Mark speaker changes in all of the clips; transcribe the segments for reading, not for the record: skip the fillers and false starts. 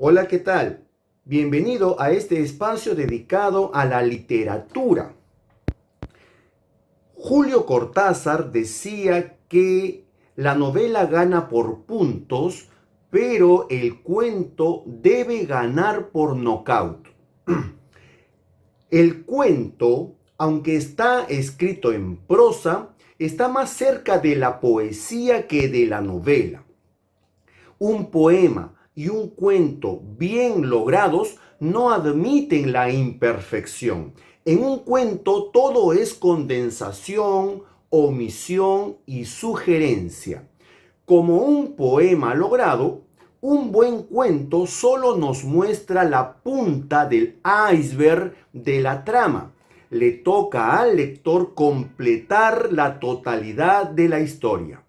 Speaker 1: Hola, ¿qué tal? Bienvenido a este espacio dedicado a la literatura. Julio Cortázar decía que la novela gana por puntos, pero el cuento debe ganar por nocaut. El cuento, aunque está escrito en prosa, está más cerca de la poesía que de la novela. Un poema y un cuento bien logrados no admiten la imperfección. En un cuento todo es condensación, omisión y sugerencia. Como un poema logrado, un buen cuento solo nos muestra la punta del iceberg de la trama. Le toca al lector completar la totalidad de la historia.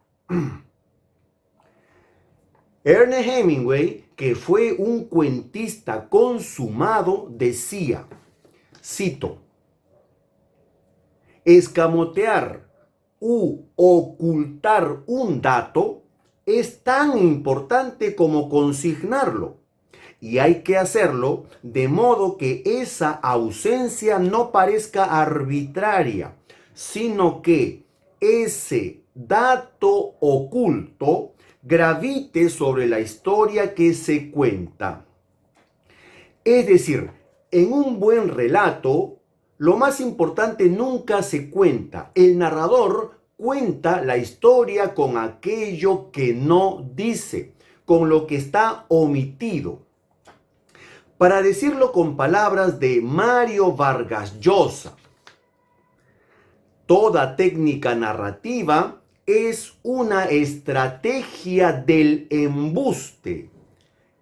Speaker 1: Ernest Hemingway, que fue un cuentista consumado, decía, cito, escamotear u ocultar un dato es tan importante como consignarlo, y hay que hacerlo de modo que esa ausencia no parezca arbitraria, sino que ese dato oculto gravite sobre la historia que se cuenta. Es decir, en un buen relato, lo más importante nunca se cuenta. El narrador cuenta la historia con aquello que no dice, con lo que está omitido. Para decirlo con palabras de Mario Vargas Llosa, toda técnica narrativa es una estrategia del embuste.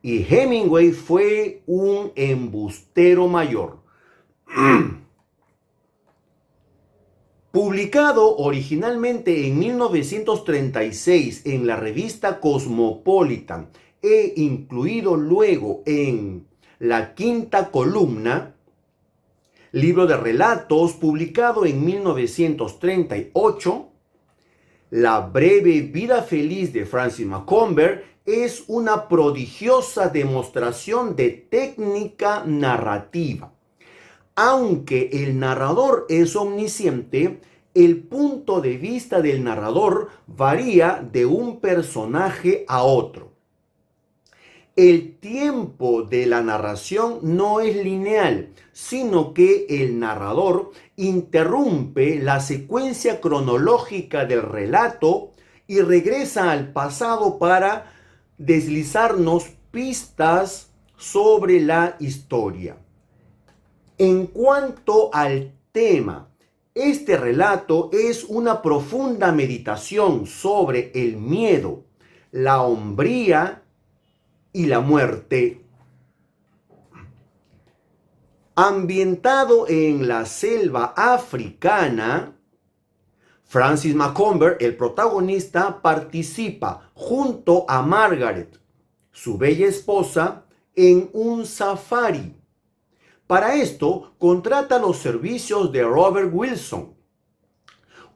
Speaker 1: Y Hemingway fue un embustero mayor. Publicado originalmente en 1936 en la revista Cosmopolitan e incluido luego en La Quinta Columna, libro de relatos publicado en 1938, La breve vida feliz de Francis Macomber es una prodigiosa demostración de técnica narrativa. Aunque el narrador es omnisciente, el punto de vista del narrador varía de un personaje a otro. El tiempo de la narración no es lineal, sino que el narrador interrumpe la secuencia cronológica del relato y regresa al pasado para deslizarnos pistas sobre la historia. En cuanto al tema, este relato es una profunda meditación sobre el miedo, la hombría y la muerte. Ambientado en la selva africana, Francis Macomber, el protagonista, participa junto a Margaret, su bella esposa, en un safari. Para esto, contrata los servicios de Robert Wilson,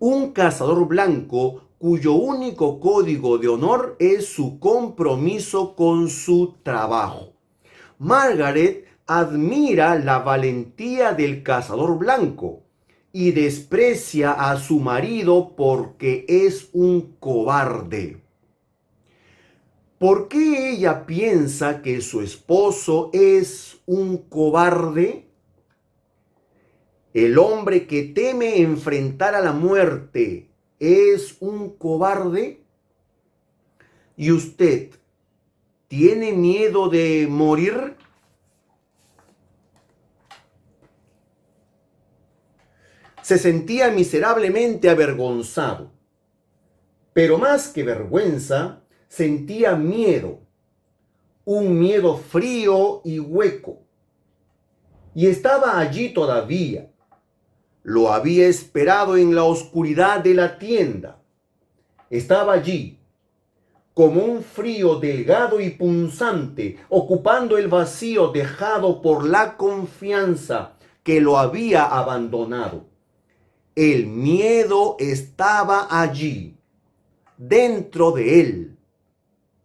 Speaker 1: un cazador blanco cuyo único código de honor es su compromiso con su trabajo. Margaret admira la valentía del cazador blanco y desprecia a su marido porque es un cobarde. ¿Por qué ella piensa que su esposo es un cobarde? El hombre que teme enfrentar a la muerte es un cobarde. ¿Y usted tiene miedo de morir? Se sentía miserablemente avergonzado, pero más que vergüenza, sentía miedo, un miedo frío y hueco. Y estaba allí todavía. Lo había esperado en la oscuridad de la tienda. Estaba allí, como un frío delgado y punzante, ocupando el vacío dejado por la confianza que lo había abandonado. El miedo estaba allí, dentro de él.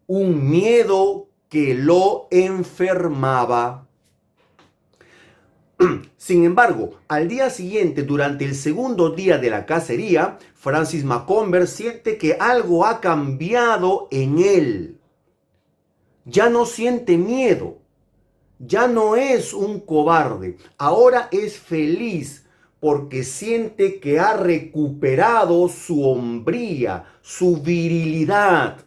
Speaker 1: Un miedo que lo enfermaba. Sin embargo, al día siguiente, durante el segundo día de la cacería, Francis Macomber siente que algo ha cambiado en él. Ya no siente miedo, ya no es un cobarde, ahora es feliz porque siente que ha recuperado su hombría, su virilidad.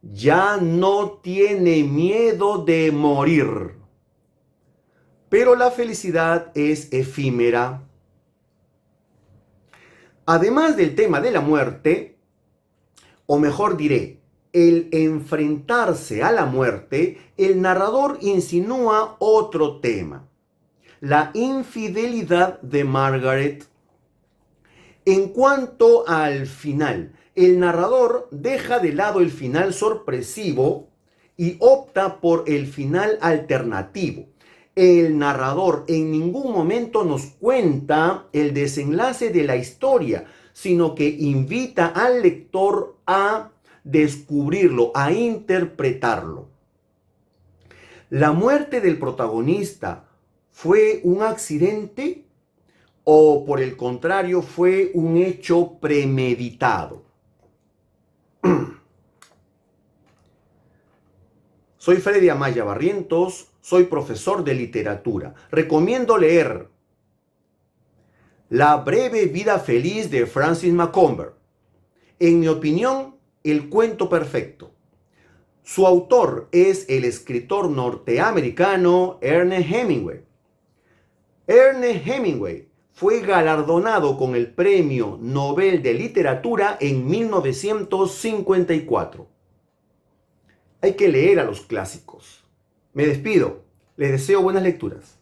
Speaker 1: Ya no tiene miedo de morir. Pero la felicidad es efímera. Además del tema de la muerte, o mejor diré, el enfrentarse a la muerte, el narrador insinúa otro tema, la infidelidad de Margaret. En cuanto al final, el narrador deja de lado el final sorpresivo y opta por el final alternativo. El narrador en ningún momento nos cuenta el desenlace de la historia, sino que invita al lector a descubrirlo, a interpretarlo. ¿La muerte del protagonista fue un accidente o por el contrario fue un hecho premeditado? Soy Freddy Amaya Barrientos, soy profesor de literatura. Recomiendo leer La breve vida feliz de Francis Macomber. En mi opinión, el cuento perfecto. Su autor es el escritor norteamericano Ernest Hemingway. Ernest Hemingway fue galardonado con el Premio Nobel de Literatura en 1954. Hay que leer a los clásicos. Me despido. Les deseo buenas lecturas.